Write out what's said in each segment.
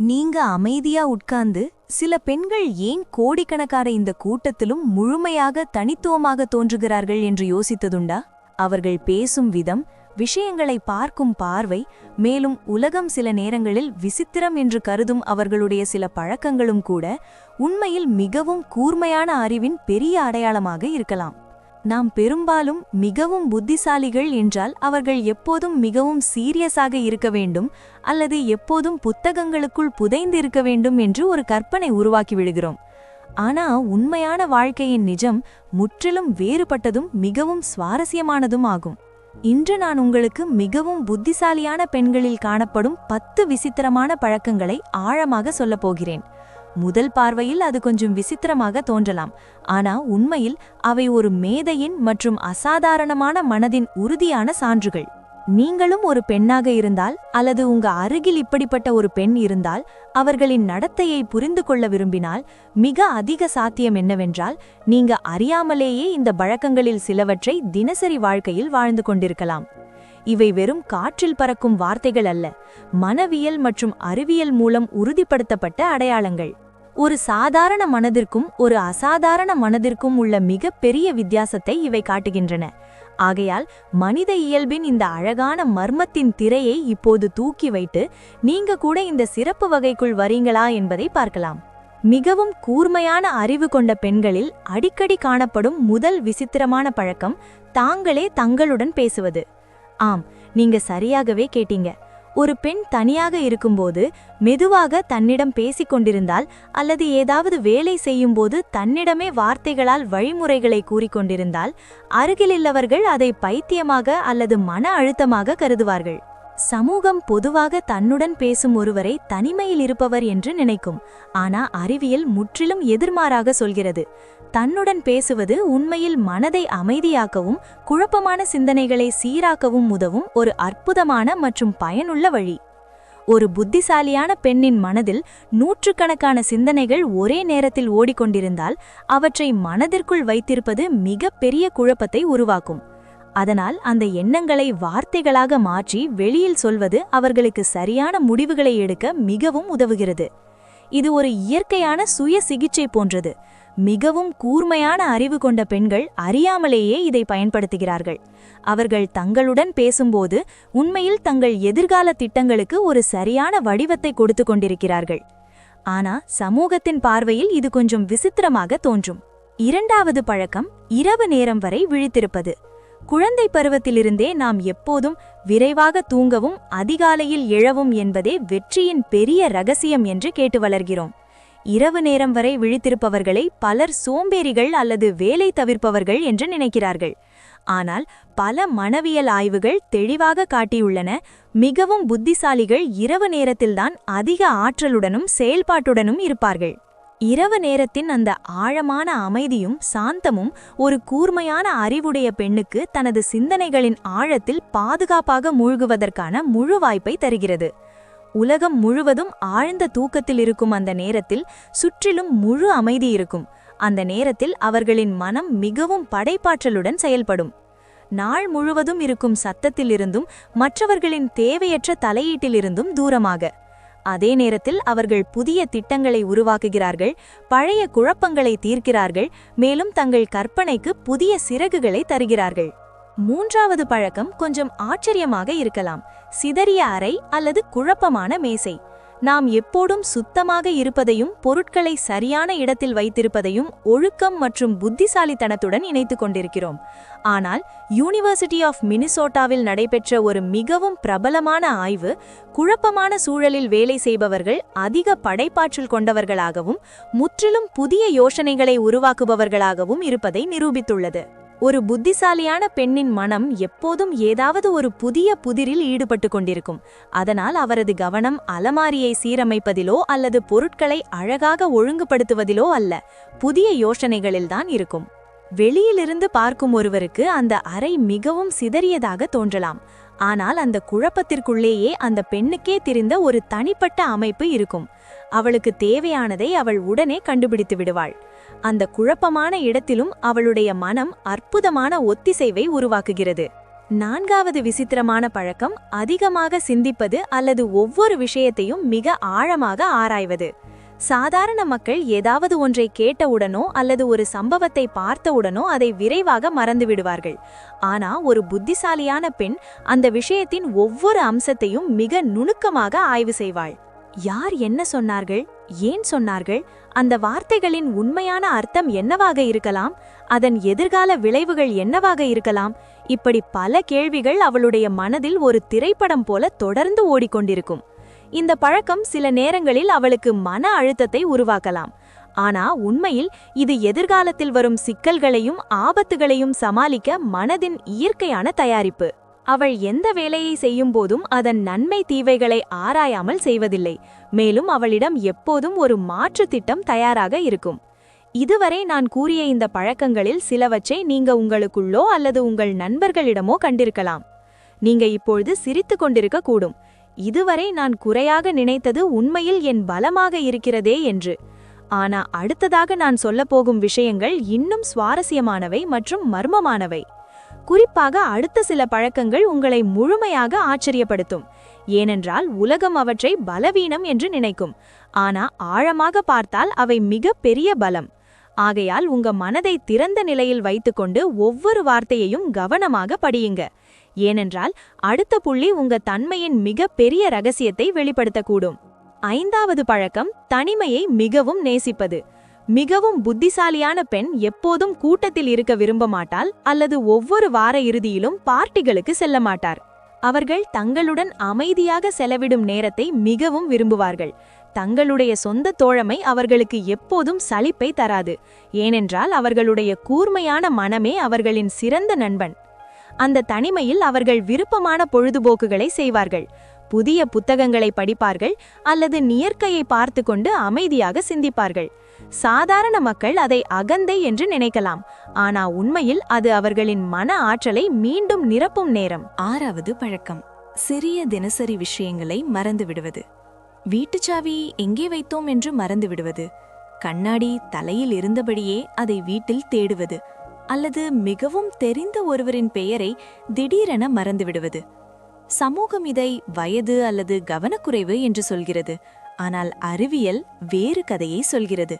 நீங்க அமைதியா உட்கார்ந்து சில பெண்கள் ஏன் கோடிக்கணக்கான இந்த கூட்டத்திலும் முழுமையாக தனித்துவமாக தோன்றுகிறார்கள் என்று யோசித்ததுண்டா? அவர்கள் பேசும் விதம், விஷயங்களை பார்க்கும் பார்வை, மேலும் உலகம் சில நேரங்களில் விசித்திரம் என்று கருதும் அவர்களுடைய சில பழக்கங்களும் கூட உண்மையில் மிகவும் கூர்மையான அறிவின் பெரிய அடையாளமாக இருக்கலாம். நாம் பெரும்பாலும் மிகவும் புத்திசாலிகள் என்றால் அவர்கள் எப்போதும் மிகவும் சீரியஸாக இருக்க வேண்டும் அல்லது எப்போதும் புத்தகங்களுக்குள் புதைந்து இருக்க வேண்டும் என்று ஒரு கற்பனை உருவாக்கி விடுகிறோம். ஆனா உண்மையான வாழ்க்கையின் நிஜம் முற்றிலும் வேறுபட்டதும் மிகவும் சுவாரஸ்யமானதும் ஆகும். இன்று நான் உங்களுக்கு மிகவும் புத்திசாலியான பெண்களில் காணப்படும் 10 விசித்திரமான பழக்கங்களை ஆழமாக சொல்லப் போகிறேன். முதல் பார்வையில் அது கொஞ்சம் விசித்திரமாக தோன்றலாம், ஆனா உண்மையில் அவை ஒரு மேதையின் மற்றும் அசாதாரணமான மனதின் உறுதியான சான்றுகள். நீங்களும் ஒரு பெண்ணாக இருந்தால் அல்லது உங்க அருகில் இப்படிப்பட்ட ஒரு பெண் இருந்தால், அவர்களின் நடத்தையை புரிந்து கொள்ள விரும்பினால், மிக அதிக சாத்தியம் என்னவென்றால் நீங்க அறியாமலேயே இந்த பழக்கங்களில் சிலவற்றை தினசரி வாழ்க்கையில் வாழ்ந்து கொண்டிருக்கலாம். இவை வெறும் காற்றில் பறக்கும் வார்த்தைகள் அல்ல, மனவியல் மற்றும் அறிவியல் மூலம் உறுதிப்படுத்தப்பட்ட அடையாளங்கள். ஒரு சாதாரண மனதிற்கும் ஒரு அசாதாரண மனதிற்கும் உள்ள மிக பெரிய வித்தியாசத்தை இவை காட்டுகின்றன. ஆகையால் மனித இயல்பின் இந்த அழகான மர்மத்தின் திரையை இப்போது தூக்கி வைத்து நீங்க கூட இந்த சிறப்பு வகைக்குள் வரீங்களா என்பதை பார்க்கலாம். மிகவும் கூர்மையான அறிவு கொண்ட பெண்களில் அடிக்கடி காணப்படும் முதல் விசித்திரமான பழக்கம் தாங்களே தங்களுடன் பேசுவது. ஆம், நீங்க சரியாகவே கேட்டீங்க. ஒரு பெண் தனியாக இருக்கும்போது மெதுவாக தன்னிடம் பேசிக் கொண்டிருந்தால் அல்லது ஏதாவது வேலை செய்யும்போது தன்னிடமே வார்த்தைகளால் வழிமுறைகளை கூறிக்கொண்டிருந்தால் அருகிலுள்ளவர்கள் அதை பைத்தியமாக அல்லது மன அழுத்தமாக கருதுவார்கள். சமூகம் பொதுவாக தன்னுடன் பேசும் ஒருவரை தனிமையில் இருப்பவர் என்று நினைக்கும். ஆனா அறிவியல் முற்றிலும் எதிர்மாறாக சொல்கிறது. தன்னுடன் பேசுவது உண்மையில் மனதை அமைதியாக்கவும் குழப்பமான சிந்தனைகளை சீராக்கவும் உதவும் ஒரு அற்புதமான மற்றும் பயனுள்ள வழி. ஒரு புத்திசாலியான பெண்ணின் மனதில் நூற்றுக்கணக்கான சிந்தனைகள் ஒரே நேரத்தில் ஓடிக்கொண்டிருந்தால் அவற்றை மனதிற்குள் வைத்திருப்பது மிக பெரிய குழப்பத்தை உருவாக்கும். அதனால் அந்த எண்ணங்களை வார்த்தைகளாக மாற்றி வெளியில் சொல்வது அவர்களுக்கு சரியான முடிவுகளை எடுக்க மிகவும் உதவுகிறது. இது ஒரு இயற்கையான சுய சிகிச்சை போன்றது. மிகவும் கூர்மையான அறிவு கொண்ட பெண்கள் அறியாமலேயே இதை பயன்படுத்துகிறார்கள். அவர்கள் தங்களுடன் பேசும்போது உண்மையில் தங்கள் எதிர்கால திட்டங்களுக்கு ஒரு சரியான வடிவத்தை கொடுத்து கொண்டிருக்கிறார்கள். ஆனா சமூகத்தின் பார்வையில் இது கொஞ்சம் விசித்திரமாக தோன்றும். இரண்டாவது பழக்கம் இரவு நேரம் வரை விழித்திருப்பது. குழந்தை பருவத்திலிருந்தே நாம் எப்போதும் விரைவாக தூங்கவும் அதிகாலையில் எழவும் என்பதே வெற்றியின் பெரிய ரகசியம் என்று கேட்டு வளர்கிறோம். இரவு நேரம் வரை விழித்திருப்பவர்களை பலர் சோம்பேறிகள் அல்லது வேலை தவிர்ப்பவர்கள் என்று நினைக்கிறார்கள். ஆனால் பல மனவியல் ஆய்வுகள் தெளிவாக காட்டியுள்ளன, மிகவும் புத்திசாலிகள் இரவு நேரத்தில்தான் அதிக ஆற்றலுடனும் செயல்பாட்டுடனும் இருப்பார்கள். இரவு நேரத்தின் அந்த ஆழமான அமைதியும் சாந்தமும் ஒரு கூர்மையான அறிவுடைய பெண்ணுக்கு தனது சிந்தனைகளின் ஆழத்தில் பாதுகாப்பாக மூழ்குவதற்கான முழு வாய்ப்பை தருகிறது. உலகம் முழுவதும் ஆழ்ந்த தூக்கத்தில் இருக்கும் அந்த நேரத்தில் சுற்றிலும் முழு அமைதி இருக்கும். அந்த நேரத்தில் அவர்களின் மனம் மிகவும் படைப்பாற்றலுடன் செயல்படும். நாள் முழுவதும் இருக்கும் சத்தத்திலிருந்தும் மற்றவர்களின் தேவையற்ற தலையீட்டிலிருந்தும் தூரமாக. அதே நேரத்தில் அவர்கள் புதிய திட்டங்களை உருவாக்குகிறார்கள், பழைய குழப்பங்களை தீர்க்கிறார்கள், மேலும் தங்கள் கற்பனைக்கு புதிய சிறகுகளை தருகிறார்கள். மூன்றாவது பழக்கம் கொஞ்சம் ஆச்சரியமாக இருக்கலாம். சிதறிய அறை அல்லது குழப்பமான மேசை. நாம் எப்போதும் சுத்தமாக இருப்பதையும் பொருட்களை சரியான இடத்தில் வைத்திருப்பதையும் ஒழுக்கம் மற்றும் புத்திசாலித்தனத்துடன் இணைத்து கொண்டிருக்கிறோம். ஆனால் யூனிவர்சிட்டி ஆஃப் மினிசோட்டாவில் நடைபெற்ற ஒரு மிகவும் பிரபலமான ஆய்வு குழப்பமான சூழலில் வேலை செய்பவர்கள் அதிக படைப்பாற்றல் கொண்டவர்களாகவும் முற்றிலும் புதிய யோசனைகளை உருவாக்குபவர்களாகவும் இருப்பதை நிரூபித்துள்ளது. ஒரு புத்திசாலியான பெண்ணின் மனம் எப்போதும் ஏதாவது ஒரு புதிய புதிரில் ஈடுபட்டு கொண்டிருக்கும். அதனால் அவரது கவனம் அலமாரியை சீரமைப்பதிலோ அல்லது பொருட்களை அழகாக ஒழுங்குபடுத்துவதிலோ அல்ல, புதிய யோசனைகளில்தான் இருக்கும். வெளியிலிருந்து பார்க்கும் ஒருவருக்கு அந்த அறை மிகவும் சிதறியதாக தோன்றலாம். ஆனால் அந்த குழப்பத்திற்குள்ளேயே அந்த பெண்ணுக்கே தெரிந்த ஒரு தனிப்பட்ட அமைப்பு இருக்கும். அவளுக்கு தேவையானதை அவள் உடனே கண்டுபிடித்து விடுவாள். அந்த குழப்பமான இடத்திலும் அவளுடைய மனம் அற்புதமான ஒத்திசைவை உருவாக்குகிறது. 4வது விசித்திரமான பழக்கம் அதிகமாக சிந்திப்பது அல்லது ஒவ்வொரு விஷயத்தையும் மிக ஆழமாக ஆராய்வது. சாதாரண மக்கள் ஏதாவது ஒன்றை கேட்டவுடனோ அல்லது ஒரு சம்பவத்தை பார்த்தவுடனோ அதை விரைவாக மறந்துவிடுவார்கள். ஆனா ஒரு புத்திசாலியான பெண் அந்த விஷயத்தின் ஒவ்வொரு அம்சத்தையும் மிக நுணுக்கமாக ஆய்வு செய்வாள். யார் என்ன சொன்னார்கள், ஏன் சொன்னார்கள், அந்த வார்த்தைகளின் உண்மையான அர்த்தம் என்னவாக இருக்கலாம், அதன் எதிர்கால விளைவுகள் என்னவாக இருக்கலாம், இப்படி பல கேள்விகள் அவளுடைய மனதில் ஒரு திரைப்படம் போல தொடர்ந்து ஓடிக்கொண்டிருக்கும். இந்த பழக்கம் சில நேரங்களில் அவளுக்கு மன அழுத்தத்தை உருவாக்கலாம். ஆனா உண்மையில் இது எதிர்காலத்தில் வரும் சிக்கல்களையும் ஆபத்துகளையும் சமாளிக்க மனதின் இயற்கையான தயாரிப்பு. அவள் எந்த வேலையை செய்யும் போதும் அதன் நன்மை தீவைகளை ஆராயாமல் செய்வதில்லை. மேலும் அவளிடம் எப்போதும் ஒரு மாற்று திட்டம் தயாராக இருக்கும். இதுவரை நான் கூறிய இந்த பழக்கங்களில் சிலவற்றை நீங்க உங்களுக்குள்ளோ அல்லது உங்கள் நண்பர்களிடமோ கண்டிருக்கலாம். நீங்க இப்பொழுது சிரித்து கொண்டிருக்க கூடும். இதுவரை நான் குறையாக நினைத்தது உண்மையில் என் பலமாக இருக்கிறதே என்று. ஆனா அடுத்ததாக நான் சொல்லப்போகும் விஷயங்கள் இன்னும் சுவாரஸ்யமானவை மற்றும் மர்மமானவை. குறிப்பாக அடுத்த சில பழக்கங்கள் உங்களை முழுமையாக ஆச்சரியப்படுத்தும். ஏனென்றால் உலகம் அவற்றை பலவீனம் என்று நினைக்கும். ஆனா ஆழமாக பார்த்தால் அவை மிக பெரிய பலம். ஆகையால் உங்க மனதை திறந்த நிலையில் வைத்துக்கொண்டு ஒவ்வொரு வார்த்தையையும் கவனமாக படியுங்க. ஏனென்றால் அடுத்த புள்ளி உங்க தன்மையின் மிக பெரிய ரகசியத்தை வெளிப்படுத்தக்கூடும். 5வது பழக்கம் தனிமையை மிகவும் நேசிப்பது. மிகவும் புத்திசாலியான பெண் எப்போதும் கூட்டத்தில் இருக்க விரும்ப மாட்டாள் அல்லது ஒவ்வொரு வார இறுதியிலும் பார்ட்டிகளுக்கு செல்ல மாட்டார். அவர்கள் தங்களுடன் அமைதியாக செலவிடும் நேரத்தை மிகவும் விரும்புவார்கள். தங்களுடைய சொந்த தோழமை அவர்களுக்கு எப்போதும் சலிப்பை தராது. ஏனென்றால் அவர்களுடைய கூர்மையான மனமே அவர்களின் சிறந்த நண்பன். அந்த தனிமையில் அவர்கள் விருப்பமான பொழுதுபோக்குகளை செய்வார்கள். புதிய புத்தகங்களை படிப்பார்கள் அல்லது இயற்கையை பார்த்து கொண்டு அமைதியாக சிந்திப்பார்கள். சாதாரண மக்கள் அதை அகந்தை என்று நினைக்கலாம். ஆனா உண்மையில் அது அவர்களின் மன ஆற்றலை மீண்டும் நிரப்பும் நேரம். 6வது பழக்கம் சிறிய தினசரி விஷயங்களை மறந்துவிடுவது. வீட்டுச்சாவி எங்கே வைத்தோம் என்று மறந்துவிடுவது, கண்ணாடி தலையில் இருந்தபடியே அதை வீட்டில் தேடுவது, அல்லது மிகவும் தெரிந்த ஒருவரின் பெயரை திடீரென மறந்துவிடுவது. சமூகம் இதை வயது அல்லது கவனக்குறைவு என்று சொல்கிறது. ஆனால் அறிவியல் வேறு கதையை சொல்கிறது.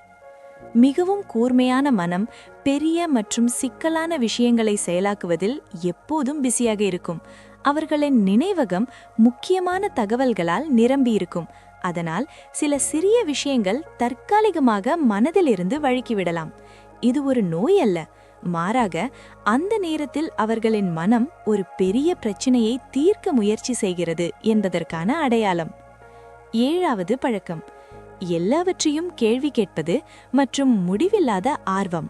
மிகவும் கூர்மையான மனம் பெரிய மற்றும் சிக்கலான விஷயங்களை செயலாக்குவதில் எப்போதும் பிஸியாக இருக்கும். அவர்களின் நினைவகம் முக்கியமான தகவல்களால் நிரம்பியிருக்கும். அதனால் சில சிறிய விஷயங்கள் தற்காலிகமாக மனதிலிருந்து வழுக்கிவிடலாம். இது ஒரு நோய் அல்ல, மாறாக அந்த நேரத்தில் அவர்களின் மனம் ஒரு பெரிய பிரச்சனையை தீர்க்க முயற்சி செய்கிறது என்பதற்கான அடையாளம். 7வது பழக்கம் எல்லாவற்றையும் கேள்வி கேட்பது மற்றும் முடிவில்லாத ஆர்வம்.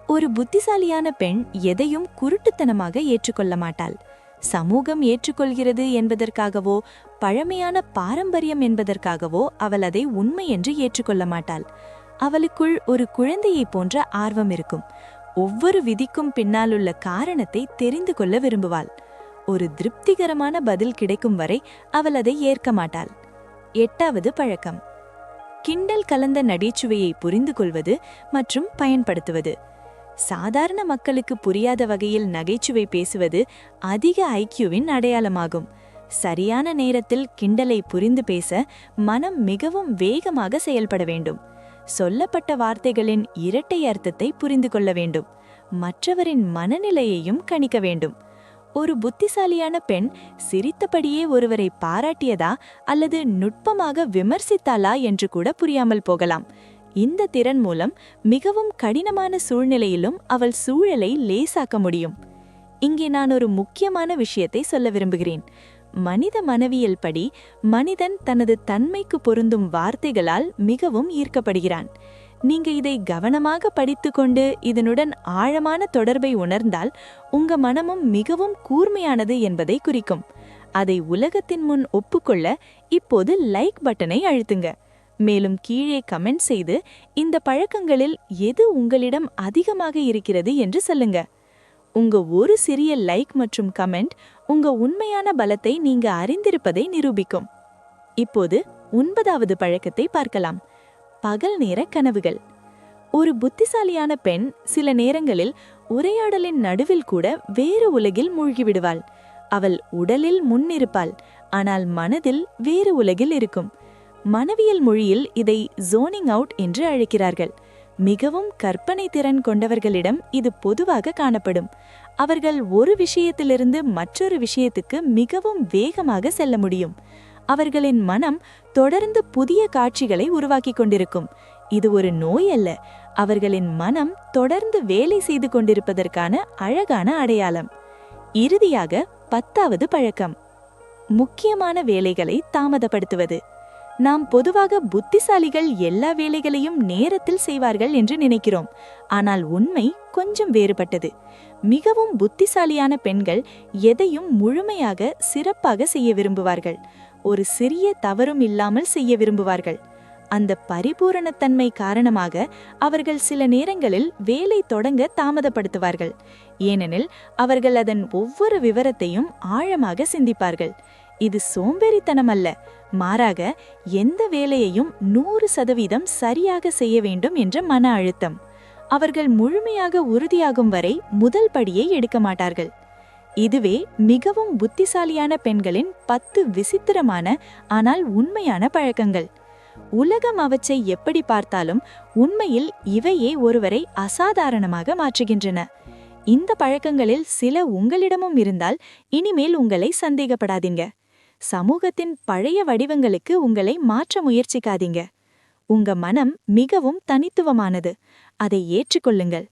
ஒரு புத்திசாலியான பெண் எதையும் குருட்டுத்தனமாக ஏற்றுக்கொள்ள மாட்டாள். சமூகம் ஏற்றுக்கொள்கிறது என்பதற்காகவோ பழமையான பாரம்பரியம் என்பதற்காகவோ அவள் அதை உண்மை என்று ஏற்றுக்கொள்ள மாட்டாள். அவளுக்குள் ஒரு குழந்தையைப் போன்ற ஆர்வம் இருக்கும். ஒவ்வொரு விதிக்கும் பின்னாலுள்ள காரணத்தை தெரிந்து கொள்ள விரும்புவாள். ஒரு திருப்திகரமான பதில் கிடைக்கும் வரை அவள் அதை ஏற்க மாட்டாள். 8வது பழக்கம் கிண்டல் கலந்த நகைச்சுவையை புரிந்து கொள்வது மற்றும் பயன்படுத்துவது. சாதாரண மக்களுக்கு புரியாத வகையில் நகைச்சுவை பேசுவது அதிக ஐக்கியூவின் அடையாளமாகும். சரியான நேரத்தில் கிண்டலை புரிந்து பேச மனம் மிகவும் வேகமாக செயல்பட வேண்டும். சொல்லப்பட்ட வார்த்தைகளின் இரட்டை அர்த்தத்தை புரிந்து கொள்ள வேண்டும். மற்றவரின் மனநிலையையும் கணிக்க வேண்டும். ஒரு புத்திசாலியான பெண் சிரித்தபடியே ஒருவரை பாராட்டியதா அல்லது நுட்பமாக விமர்சித்தாளா என்று கூட புரியாமல் போகலாம். இந்த திறன் மூலம் மிகவும் கடினமான சூழ்நிலையிலும் அவள் சூழலை லேசாக்க முடியும். இங்கே நான் ஒரு முக்கியமான விஷயத்தை சொல்ல விரும்புகிறேன். மனித மனவியல் படி மனிதன் தனது தன்மைக்கு பொருந்தும் வார்த்தைகளால் மிகவும் ஈர்க்கப்படுகிறான். நீங்க இதை கவனமாக படித்துக்கொண்டு இதனுடன் ஆழமான தொடர்பை உணர்ந்தால் உங்க மனமும் மிகவும் கூர்மையானது என்பதை குறிக்கும். அதை உலகத்தின் முன் ஒப்புக்கொள்ள இப்போது லைக் பட்டனை அழுத்துங்க. மேலும் கீழே கமெண்ட் செய்து இந்த பழக்கங்களில் எது உங்களிடம் அதிகமாக இருக்கிறது என்று சொல்லுங்க. உங்க ஒரு சிறிய லைக் மற்றும் கமெண்ட் உங்க உண்மையான பலத்தை நீங்க அறிந்திருப்பதை நிரூபிக்கும். இப்போது 9வது பழக்கத்தை பார்க்கலாம். பகல் நேர கனவுகள். ஒரு புத்திசாலியான பெண் சில நேரங்களில் உரையாடலின் நடுவில் கூட வேறு உலகில் மூழ்கிவிடுவாள். அவள் உடலில் முன்னிருப்பாள், ஆனால் மனதில் வேறு உலகில் இருக்கும். மனவியல் மொழியில் இதை ஜோனிங் அவுட் என்று அழைக்கிறார்கள். மிகவும் கற்பனை திறன் கொண்டவர்களிடம் இது பொதுவாக காணப்படும். அவர்கள் ஒரு விஷயத்திலிருந்து மற்றொரு விஷயத்துக்கு மிகவும் வேகமாக செல்ல முடியும். அவர்களின் மனம் தொடர்ந்து புதிய காட்சிகளை உருவாக்கிக் கொண்டிருக்கும். இது ஒரு நோய் அல்ல, அவர்களின் மனம் தொடர்ந்து வேலை செய்து கொண்டிருப்பதற்கான அழகான அடையாளம். இறுதியாக 10வது பழக்கம், முக்கியமான வேலைகளை தாமதப்படுத்துவது. நாம் பொதுவாக புத்திசாலிகள் எல்லா வேலைகளையும் நேரத்தில் செய்வார்கள் என்று நினைக்கிறோம். ஆனால் உண்மை கொஞ்சம் வேறுபட்டது. மிகவும் புத்திசாலியான பெண்கள் எதையும் முழுமையாக சிறப்பாக செய்ய விரும்புவார்கள். ஒரு சிறிய தவறும் இல்லாமல் செய்ய விரும்புவார்கள். அந்த பரிபூரணத்தன்மை காரணமாக அவர்கள் சில நேரங்களில் வேலை தொடங்க தாமதப்படுத்துவார்கள். ஏனெனில் அவர்கள் அதன் ஒவ்வொரு விவரத்தையும் ஆழமாக சிந்திப்பார்கள். இது சோம்பேறித்தனம் அல்ல, மாறாக எந்த வேலையையும் 100% சரியாக செய்ய வேண்டும் என்ற மன அழுத்தம். அவர்கள் முழுமையாக உறுதியாகும் வரை முதல் படியை எடுக்க மாட்டார்கள். இதுவே மிகவும் புத்திசாலியான பெண்களின் 10 விசித்திரமான ஆனால் உண்மையான பழக்கங்கள். உலகம் அவற்றை எப்படி பார்த்தாலும் உண்மையில் இவையே ஒருவரை அசாதாரணமாக மாற்றுகின்றன. இந்த பழக்கங்களில் சில உங்களிடமும் இருந்தால் இனிமேல் உங்களை சந்தேகப்படாதீங்க. சமூகத்தின் பழைய வடிவங்களுக்கு உங்களை மாற்ற முயற்சிக்காதீங்க. உங்க மனம் மிகவும் தனித்துவமானது. அதை ஏற்றுக்கொள்ளுங்கள்.